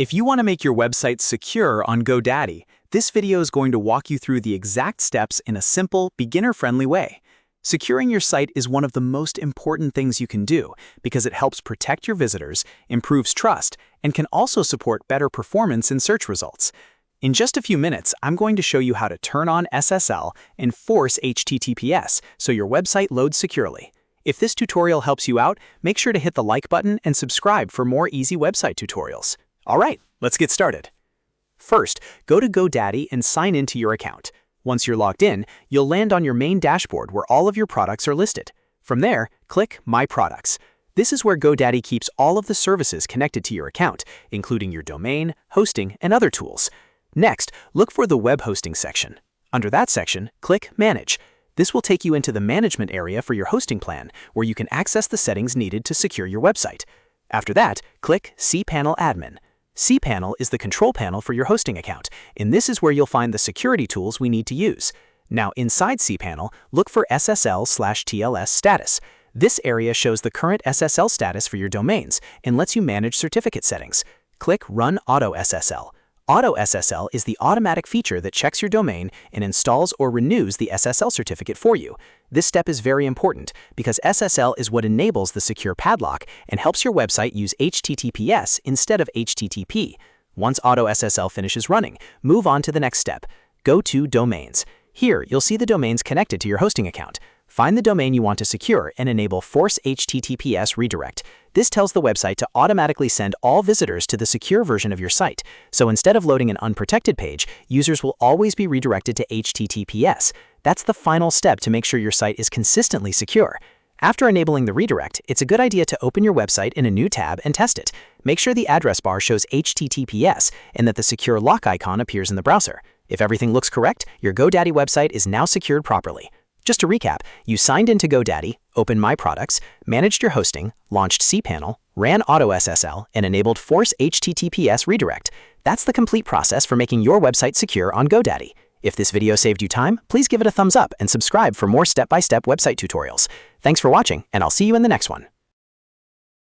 If you want to make your website secure on GoDaddy, this video is going to walk you through the exact steps in a simple, beginner-friendly way. Securing your site is one of the most important things you can do because it helps protect your visitors, improves trust, and can also support better performance in search results. In just a few minutes, I'm going to show you how to turn on SSL and force HTTPS so your website loads securely. If this tutorial helps you out, make sure to hit the like button and subscribe for more easy website tutorials. All right, let's get started. First, go to GoDaddy and sign into your account. Once you're logged in, you'll land on your main dashboard where all of your products are listed. From there, click My Products. This is where GoDaddy keeps all of the services connected to your account, including your domain, hosting, and other tools. Next, look for the Web Hosting section. Under that section, click Manage. This will take you into the management area for your hosting plan, where you can access the settings needed to secure your website. After that, click cPanel Admin. cPanel is the control panel for your hosting account, and this is where you'll find the security tools we need to use. Now, inside cPanel, look for SSL/TLS status. This area shows the current SSL status for your domains and lets you manage certificate settings. Click Run AutoSSL. AutoSSL is the automatic feature that checks your domain and installs or renews the SSL certificate for you. This step is very important because SSL is what enables the secure padlock and helps your website use HTTPS instead of HTTP. Once AutoSSL finishes running, move on to the next step. Go to Domains. Here, you'll see the domains connected to your hosting account. Find the domain you want to secure and enable Force HTTPS Redirect. This tells the website to automatically send all visitors to the secure version of your site. So instead of loading an unprotected page, users will always be redirected to HTTPS. That's the final step to make sure your site is consistently secure. After enabling the redirect, it's a good idea to open your website in a new tab and test it. Make sure the address bar shows HTTPS and that the secure lock icon appears in the browser. If everything looks correct, your GoDaddy website is now secured properly. Just to recap, you signed into GoDaddy, opened My Products, managed your hosting, launched cPanel, ran AutoSSL, and enabled Force HTTPS Redirect. That's the complete process for making your website secure on GoDaddy. If this video saved you time, please give it a thumbs up and subscribe for more step-by-step website tutorials. Thanks for watching, and I'll see you in the next one.